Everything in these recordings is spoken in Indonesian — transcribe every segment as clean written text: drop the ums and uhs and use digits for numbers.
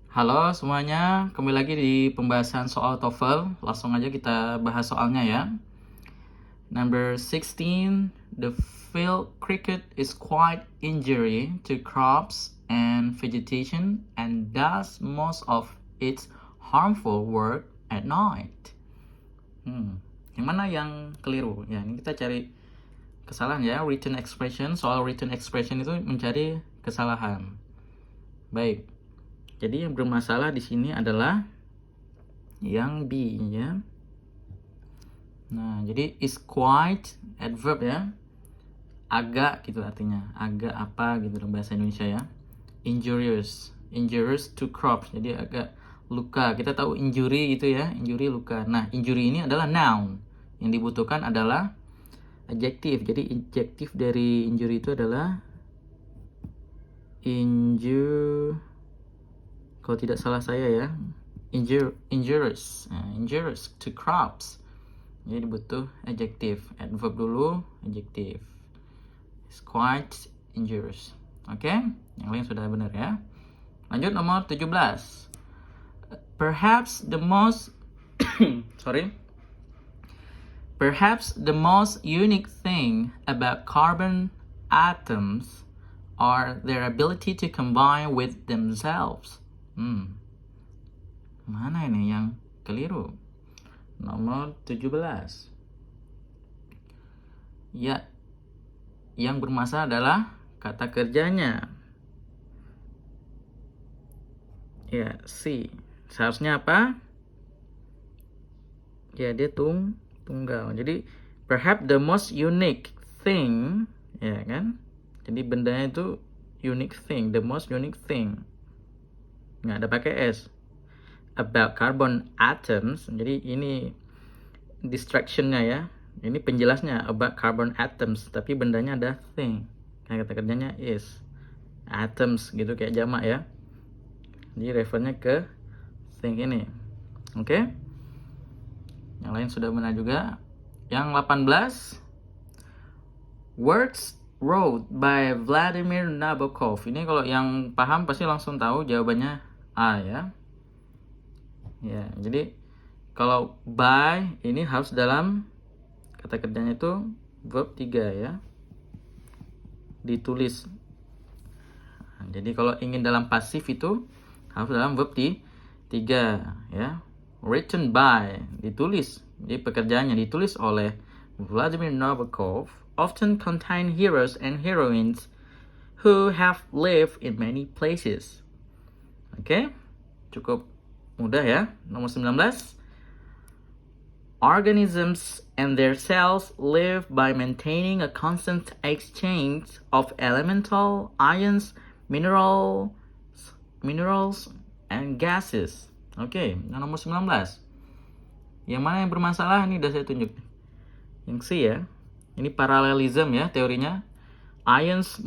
Halo semuanya, kembali lagi di pembahasan soal TOEFL. Langsung aja kita bahas soalnya ya. Number 16, the field cricket is quite injury to crops and vegetation and does most of its harmful work at night. Yang mana yang keliru? Ya, ini kita cari kesalahan ya. Written expression, soal written expression itu mencari kesalahan. Baik. Jadi yang bermasalah di sini adalah yang B ya. Nah, jadi is quite adverb ya. Agak gitu artinya. Agak apa gitu dalam bahasa Indonesia ya. Injurious. Injurious to crops. Jadi agak luka. Kita tahu injury itu ya. Injury luka. Nah, injury ini adalah noun. Yang dibutuhkan adalah adjektif. Jadi adjektif dari injury itu adalah kalau tidak salah saya ya, injurious to crops. Jadi butuh adjektif, adverb dulu, adjektif. It's quite injurious. Oke, yang lain sudah benar ya. Lanjut nomor 17. Perhaps the most Perhaps the most unique thing about carbon atoms are their ability to combine with themselves. Mana ini yang keliru? Nomor 17. Ya, yang bermasalah adalah kata kerjanya. Ya, C. Seharusnya apa? Ya, dia tunggal. Jadi, perhaps the most unique thing, ya kan? Jadi bendanya itu unique thing, the most unique thing. Nggak ada pakai S. About carbon atoms. Jadi ini distractionnya ya. Ini penjelasnya about carbon atoms. Tapi bendanya ada thing. Nah, kata kerjanya is. Atoms gitu kayak jamak ya. Jadi refernya ke thing ini. Oke? Yang lain sudah benar juga. Yang 18. Words wrote by Vladimir Nabokov. Ini kalau yang paham pasti langsung tahu jawabannya A ya. Ya, jadi kalau by ini harus dalam kata kerjanya itu verb 3 ya. Ditulis. Jadi kalau ingin dalam pasif itu harus dalam verb 3 ya. Written by, ditulis. Jadi pekerjaannya ditulis oleh Vladimir Nabokov often contain heroes and heroines who have lived in many places. Oke, cukup mudah ya. Nomor 19. Organisms and their cells live by maintaining a constant exchange of elemental ions, minerals, and gases. Oke, nomor 19. Yang mana yang bermasalah? Ini udah saya tunjuk. Yang C ya. Ini parallelism ya teorinya. Ions,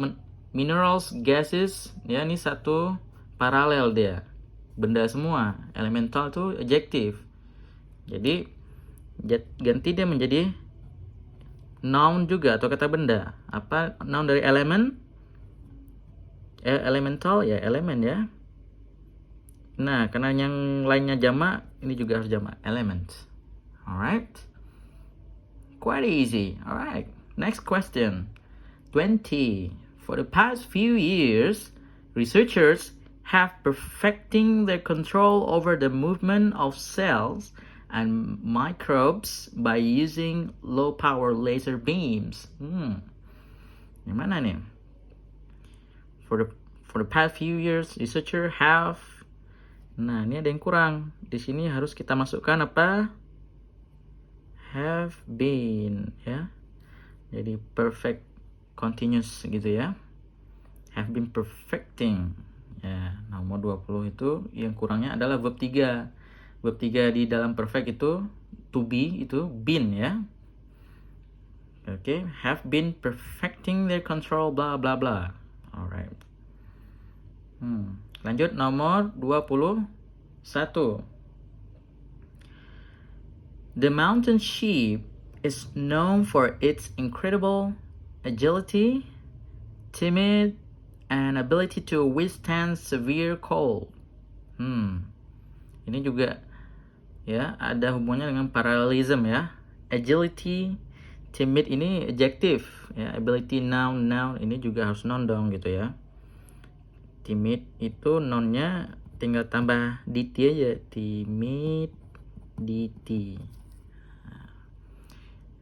minerals, gases, ya ini satu paralel dia. Benda semua. Elemental itu adjektif. Jadi ganti dia menjadi noun juga atau kata benda. Apa noun dari element? Elemental ya elemen ya. Nah, karena yang lainnya jamak, ini juga harus jamak. Element. Alright. Quite easy. Alright. Next question. 20. For the past few years, researchers have perfecting their control over the movement of cells and microbes by using low-power laser beams. Yang mana nih? For the past few years, researchers have. Nah, ini ada yang kurang. Di sini harus kita masukkan apa? Have been ya. Jadi perfect continuous gitu ya. Have been perfecting. Ya, nomor 20 itu yang kurangnya adalah verb 3. Verb 3 di dalam perfect itu to be itu been ya. Oke, have been perfecting their control blah blah blah. Alright. Lanjut nomor 21. The mountain sheep is known for its incredible agility, timid, and ability to withstand severe cold. Ini juga ya ada hubungannya dengan parallelism ya. Agility, timid ini adjective ya. Ability noun, ini juga harus noun dong gitu ya. Timid itu nounnya tinggal tambah dt aja. Timid, dt.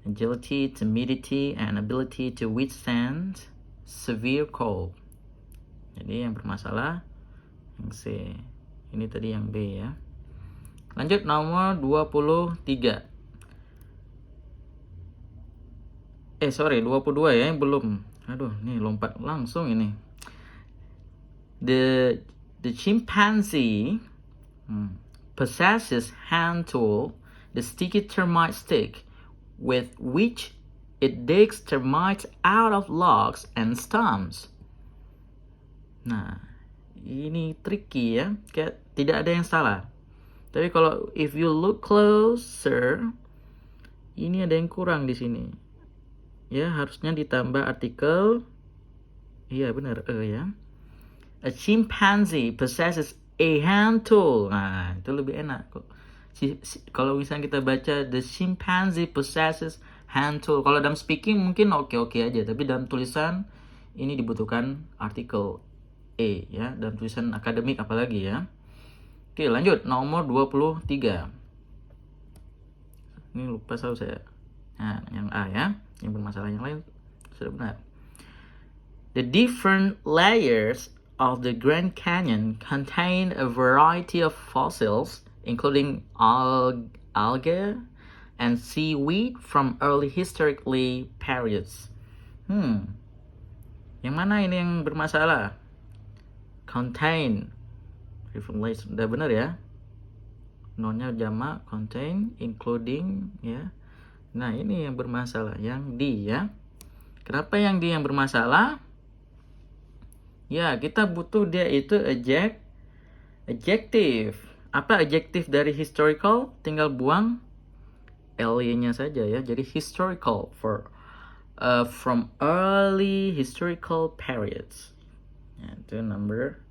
Agility, timidity, and ability to withstand severe cold. Jadi yang bermasalah yang C. Ini tadi yang B ya. Lanjut nomor 23. 22 ya, yang belum. Aduh, nih lompat langsung ini. The chimpanzee possesses hand tool, the sticky termite stick, with which it digs termites out of logs and stumps. Nah, ini tricky ya, kayak tidak ada yang salah. Tapi kalau if you look closer, ini ada yang kurang di sini. Ya, harusnya ditambah artikel. Iya, benar, ya. A chimpanzee possesses a hand tool. Nah, itu lebih enak kok. Kalau misalnya kita baca the chimpanzee possesses hand tool. Kalau dalam speaking mungkin oke-oke aja, tapi dalam tulisan ini dibutuhkan artikel a ya, dalam tulisan akademik apalagi ya. Oke, lanjut nomor 23. Ini lupa saya. Nah, yang A ya. Yang bermasalah, yang lain sudah benar. The different layers of the Grand Canyon contain a variety of fossils, including algae and seaweed from early historically periods. Yang mana ini yang bermasalah? Contain. Different layers. Udah benar ya? Nonnya jamak, contain, including ya. Nah, ini yang bermasalah, yang D ya. Kenapa yang D yang bermasalah? Ya, kita butuh dia itu adjective. Apa adjective dari historical? Tinggal buang ly-nya saja ya. Jadi historical from early historical periods. Ya, itu number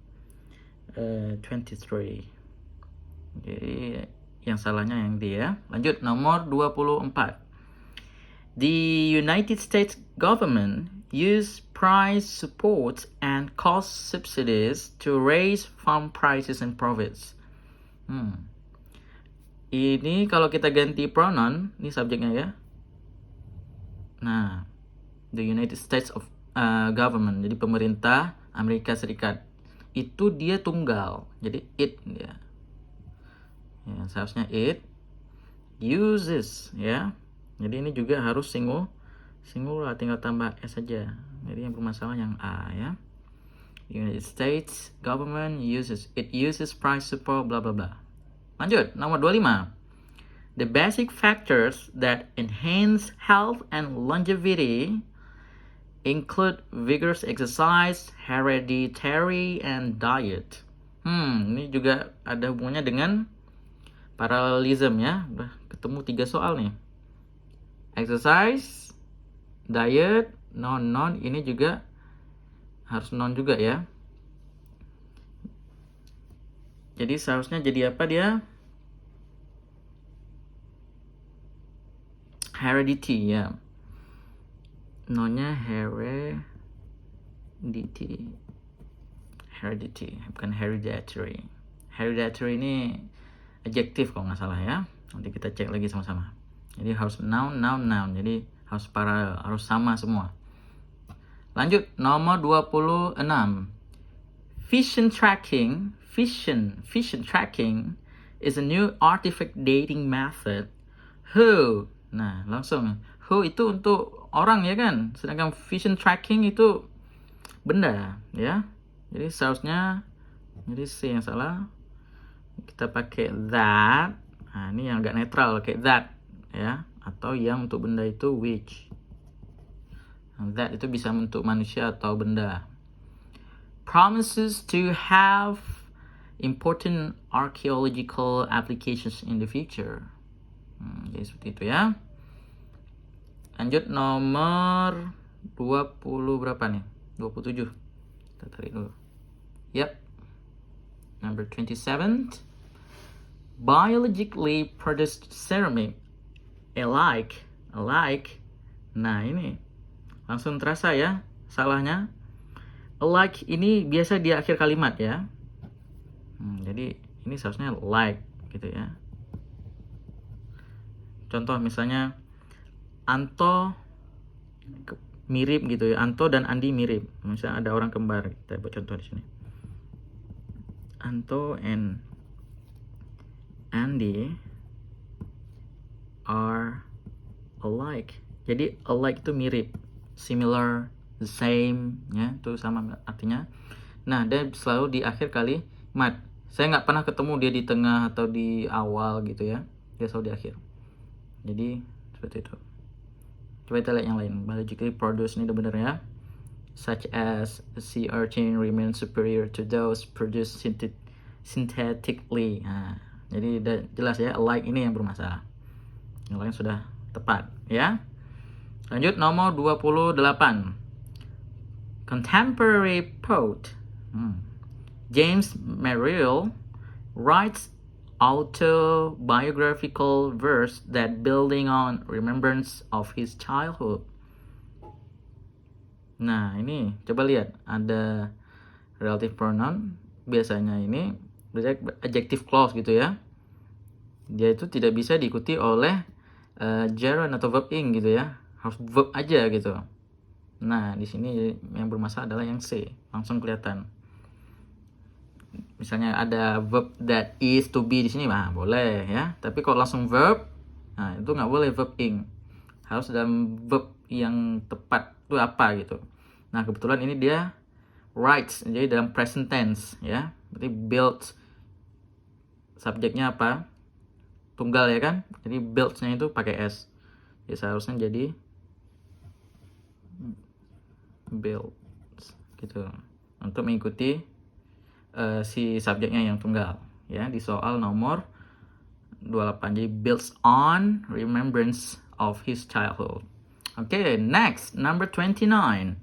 23. Jadi yang salahnya yang D ya. Lanjut nomor 24. The United States government used price support and cost subsidies to raise farm prices and profits. Ini kalau kita ganti pronoun, ini subjeknya ya. Nah, the United States of government, jadi pemerintah Amerika Serikat. Itu dia tunggal, jadi it ya. Ya, seharusnya it uses ya. Jadi ini juga harus singular, tinggal tambah s saja. Jadi yang bermasalah yang A ya. United States government uses price support bla bla bla. Lanjut, nomor 25. The basic factors that enhance health and longevity include vigorous exercise, hereditary, and diet. Ini juga ada hubungannya dengan parallelism ya. Udah ketemu 3 soal nih. Exercise, diet, non, ini juga harus non juga ya. Jadi seharusnya jadi apa dia? Heredity ya. Nonnya heredity, bukan hereditary. Hereditary ini adjektif kalau nggak salah ya. Nanti kita cek lagi sama-sama. Jadi harus noun. Jadi harus paralel, harus sama semua. Lanjut nomor 26. Fission tracking is a new artifact dating method. Who? Nah, langsung. Who itu untuk orang ya kan? Sedangkan fission tracking itu benda ya. Jadi seharusnya jadi C yang salah. Kita pakai that. Nah, ini yang agak netral kayak that ya, atau yang untuk benda itu which. Nah, that itu bisa untuk manusia atau benda. Promises to have important archaeological applications in the future. Jadi seperti itu ya. Lanjut nomor 20 berapa nih? 27. Kita tarik dulu. Yap. Number Number 27, biologically produced ceramic alike. Nah ini langsung terasa ya salahnya. Alike ini biasa di akhir kalimat ya. Jadi ini seharusnya like gitu ya. Contoh misalnya Anto mirip gitu ya. Anto dan Andi mirip. Misalnya ada orang kembar. Kita buat contoh di sini. Anto and Andy are alike. Jadi alike itu mirip, similar, the same, ya itu sama artinya. Nah, dia selalu di akhir kalimat. Saya nggak pernah ketemu dia di tengah atau di awal gitu ya. Dia selalu di akhir. Jadi seperti itu. Coba kita lihat yang lain. Biologically produced ini udah bener ya. Such as sea urchin remain superior to those produced synthetically. Nah, jadi udah jelas ya, alike ini yang bermasalah. Yang lain sudah tepat ya. Lanjut nomor 28. Contemporary poet James Merrill writes autobiographical verse that building on remembrance of his childhood. Nah, ini coba lihat ada relative pronoun, biasanya ini adjective clause gitu ya. Dia itu tidak bisa diikuti oleh gerund atau verb ing gitu ya. Harus verb aja gitu. Nah, di sini yang bermasalah adalah yang C. Langsung kelihatan. Misalnya ada verb that is to be di sini, boleh ya. Tapi kalau langsung verb, nah itu nggak boleh verb ing. Harus dalam verb yang tepat itu apa gitu. Nah, kebetulan ini dia writes, jadi dalam present tense ya. Berarti built, subjeknya apa? Tunggal ya kan? Jadi built-nya itu pakai S. Jadi seharusnya jadi built gitu. Untuk mengikuti si subjeknya yang tunggal ya di soal nomor 28. Jadi builds on remembrance of his childhood. Okay, next number 29.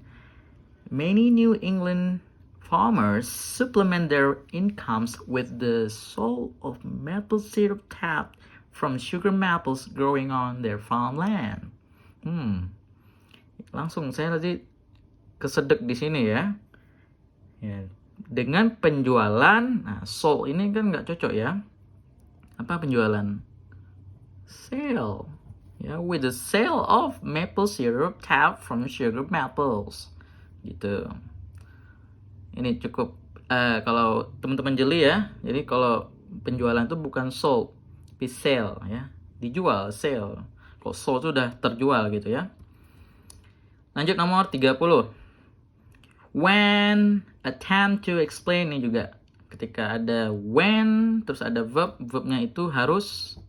Many New England farmers supplement their incomes with the sale of maple syrup tapped from sugar maples growing on their farmland. Langsung saya tadi kesedek di sini ya. Dengan penjualan, nah sold ini kan nggak cocok ya. Apa penjualan? Sale. Ya, with the sale of maple syrup tapped from sugar maples. Gitu. Ini cukup kalau teman-teman jeli ya. Jadi kalau penjualan itu bukan sold, tapi sale ya. Dijual, sale. Kalau sold itu udah terjual gitu ya. Lanjut nomor 30. When attempt to explain ini juga ketika ada when terus ada verb, verbnya itu harus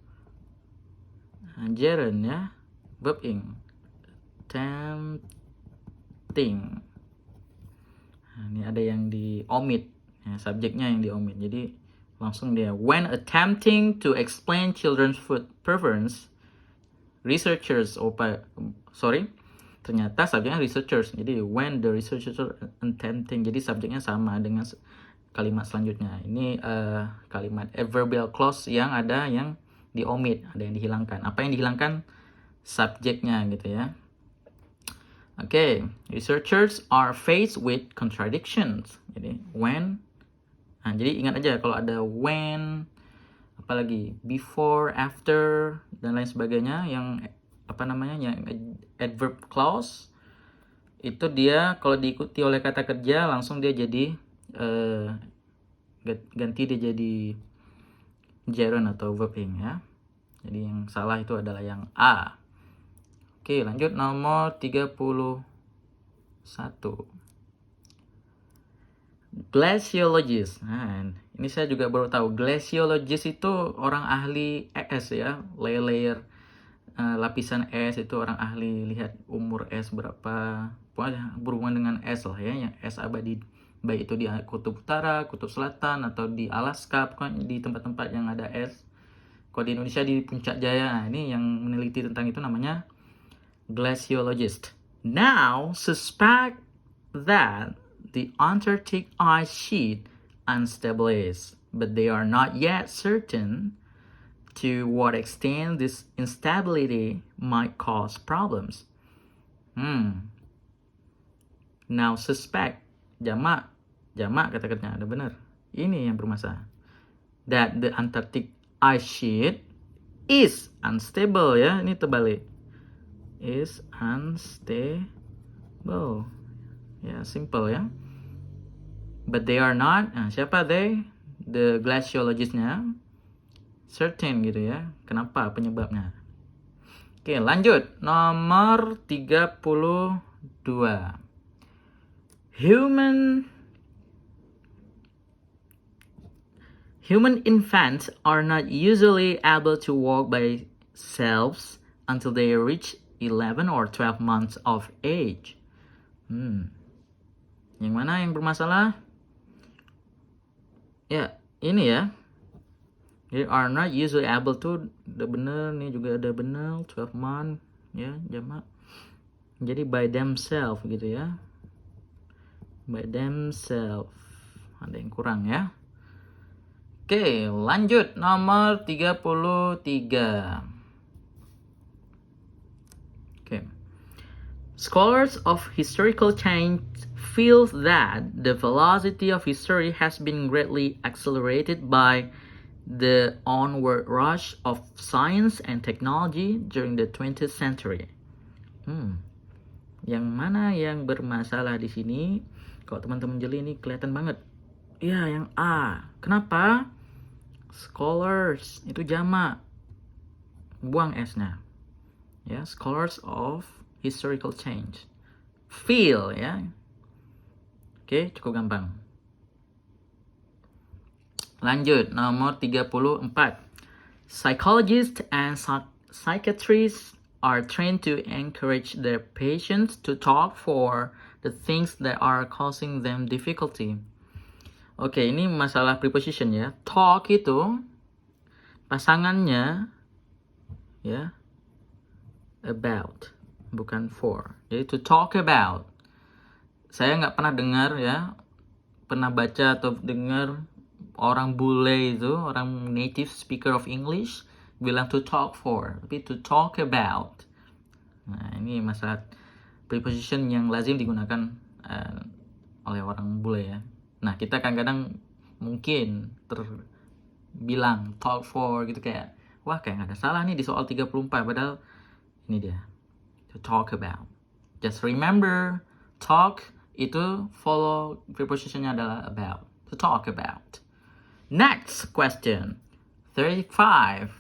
gerund ya, verb ing. Tempting. Nah, ini ada yang di omit ya, subjeknya yang di omit. Jadi langsung dia when attempting to explain children's food preference, researchers ternyata subjeknya researchers. Jadi when the researchers attempting, jadi subjeknya sama dengan kalimat selanjutnya. Ini kalimat adverbial clause yang ada yang di omit, ada yang dihilangkan. Apa yang dihilangkan? Subjeknya gitu ya. Okay, researchers are faced with contradictions. Jadi when, nah jadi ingat aja kalau ada when, apalagi before, after dan lain sebagainya yang yang adverb clause itu dia kalau diikuti oleh kata kerja langsung dia jadi ganti dia jadi gerund atau verb ing ya. Jadi yang salah itu adalah yang A. Oke, lanjut nomor 31. Glaciologist. Nah, ini saya juga baru tahu. Glaciologist itu orang ahli ES ya, layer lapisan es itu orang ahli lihat umur es berapa, pokoknya berhubungan dengan es lah ya, yang es abadi, baik itu di kutub utara, kutub selatan atau di Alaska, pokoknya di tempat-tempat yang ada es. Kalau di Indonesia di Puncak Jaya, nah ini yang meneliti tentang itu namanya glaciologist. Now suspect that the Antarctic ice sheet unstable is. but they are not yet certain to what extent this instability might cause problems. Now suspect, jamak kata-katanya ada benar. Ini yang bermasalah. That the Antarctic ice sheet is unstable, ya. Ini terbalik. Is unstable. Ya, simple ya. But they are not. Nah, siapa they? The glaciologistnya. Certain gitu ya. Kenapa penyebabnya? Oke, lanjut. Nomor 32. Human infants are not usually able to walk by themselves until they reach 11 or 12 months of age. Yang mana yang bermasalah? Ya, ini ya. They are not usually able to, udah bener, nih juga ada bener, 12 month, ya, jamak. Jadi by themselves gitu ya. By themselves. Ada yang kurang ya. Oke, lanjut. Nomor 33. Oke. Scholars of historical change feel that the velocity of history has been greatly accelerated by the onward rush of science and technology during the 20th century. Yang mana yang bermasalah di sini? Kalau teman-teman jeli ini kelihatan banget. Ya, yang A. Kenapa? Scholars itu jamak. Buang S-nya. Ya, scholars of historical change. Feel ya. Oke, cukup gampang. Lanjut, nomor 34. Psychologists and psychiatrists are trained to encourage their patients to talk for the things that are causing them difficulty. Oke, ini masalah preposition ya. Talk itu pasangannya ya about, bukan for. Jadi to talk about. Saya nggak pernah dengar ya, pernah baca atau dengar orang bule itu, orang native speaker of English bilang to talk for, tapi to talk about. Nah, ini masalah preposition yang lazim digunakan oleh orang bule ya. Nah, kita kadang-kadang mungkin terbilang talk for gitu kayak, wah kayak nggak ada salah nih di soal 34, padahal ini dia, to talk about. Just remember, talk itu follow prepositionnya adalah about, to talk about. Next question, 35.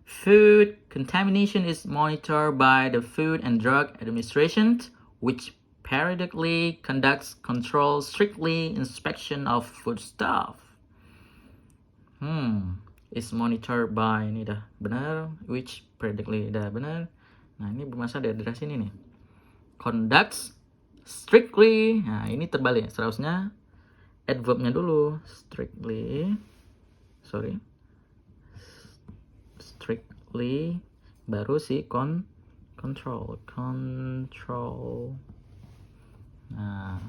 Food contamination is monitored by the Food and Drug Administration, which periodically conducts control strictly inspection of foodstuff. Is monitored by, ini dah benar, which periodically dah benar. Nah, ini bermasalah dari sini nih. Conducts strictly, nah ini terbalik, seharusnya adverbnya dulu, strictly, baru si control. Nah,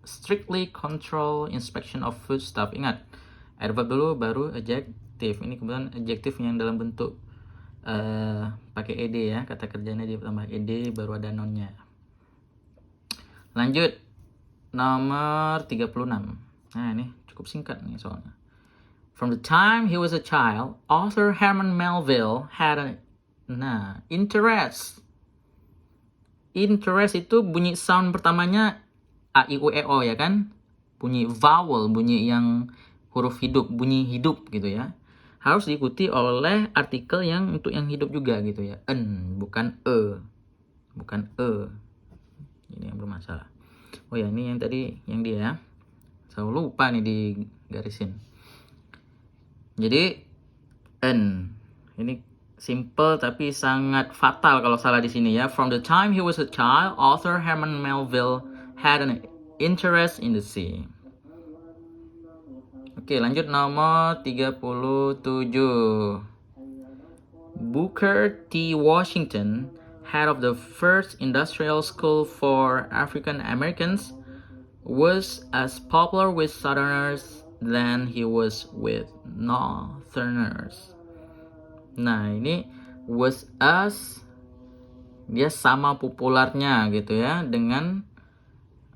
strictly control inspection of foodstuff. Ingat, adverb dulu baru adjective. Ini kebetulan adjective yang dalam bentuk pakai ed ya, kata kerjanya dia tambah ed baru ada nounnya. Lanjut, nomor 36. Nah, ini cukup singkat nih soalnya. From the time he was a child, author Herman Melville had interest. Interest itu bunyi sound pertamanya a, i, u, e, o ya kan? Bunyi vowel, bunyi yang huruf hidup, bunyi hidup gitu ya. Harus diikuti oleh artikel yang untuk yang hidup juga gitu ya. Bukan e. Ini yang bermasalah. Oh ya, ini yang tadi yang dia ya. Saya lupa nih digarisin. Jadi ini simple tapi sangat fatal kalau salah di sini ya. From the time he was a child, author Herman Melville had an interest in the sea. Oke, lanjut nomor 37. Booker T. Washington, head of the first industrial school for African Americans, was as popular with Southerners than he was with Northerners. Nah, ini was as, dia sama populernya gitu ya dengan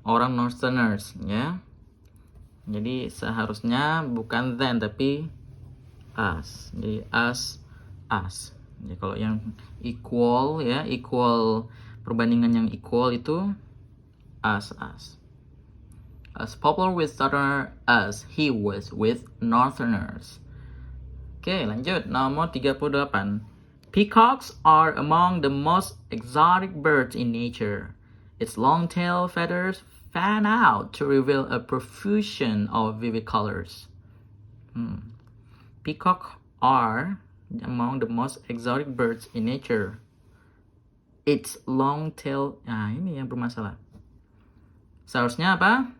orang Northerners ya. Jadi seharusnya bukan than tapi as. Jadi as. Jadi kalau yang equal ya, equal, perbandingan yang equal itu as. As popular with Southerners as he was with Northerners. Oke, lanjut. Nomor 38. Peacocks are among the most exotic birds in nature. Its long tail feathers fan out to reveal a profusion of vivid colors. Peacock are among the most exotic birds in nature. Its long tail, nah ini yang bermasalah. Seharusnya apa?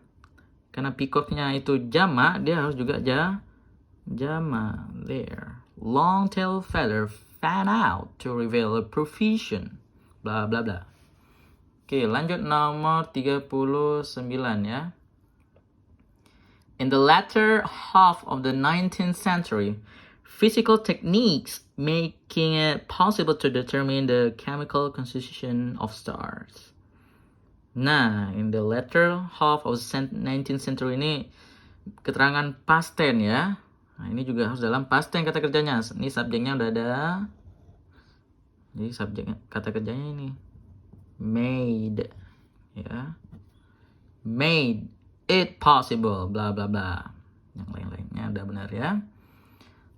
Karena peacocknya itu jamak, dia harus juga jamak. There. Long tail feather fan out to reveal a profusion. Bla bla bla. Oke, lanjut nomor 39 ya. In the latter half of the 19th century, physical techniques making it possible to determine the chemical constitution of stars. Nah, in the latter half of the 19th century ini keterangan past tense ya. Nah, ini juga harus dalam past tense kata kerjanya. Ini subjeknya udah ada. Jadi subjek kata kerjanya ini made ya. Made it possible bla bla bla. Yang lain-lainnya udah benar ya.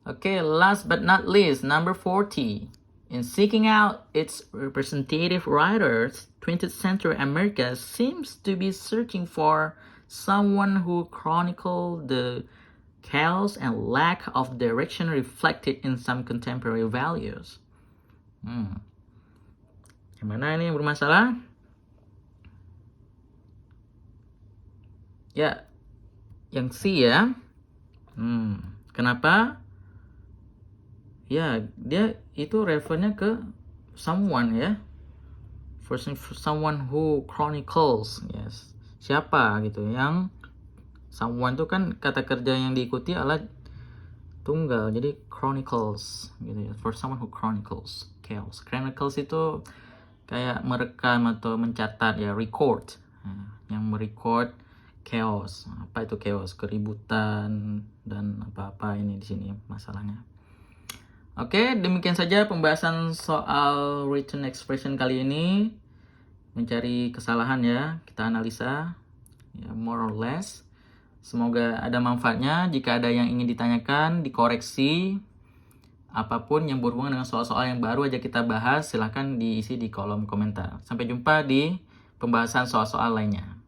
Okay, last but not least, number 40. In seeking out its representative writers, 20th century America seems to be searching for someone who chronicled the chaos and lack of direction reflected in some contemporary values. Yang mana ini yang bermasalah? Ya, yang C ya. Kenapa? Ya, dia itu refernya ke someone ya. For someone who chronicles. Yes. Siapa gitu. Yang someone itu kan kata kerja yang diikuti adalah tunggal. Jadi chronicles gitu ya. For someone who chronicles chaos. Chronicles itu kayak merekam atau mencatat ya, record. Yang merecord chaos. Apa itu chaos? Keributan dan apa-apa ini di sini masalahnya. Oke, demikian saja pembahasan soal written expression kali ini. Mencari kesalahan ya, kita analisa ya, more or less. Semoga ada manfaatnya. Jika ada yang ingin ditanyakan, dikoreksi, apapun yang berhubungan dengan soal-soal yang baru aja kita bahas, silahkan diisi di kolom komentar. Sampai jumpa di pembahasan soal-soal lainnya.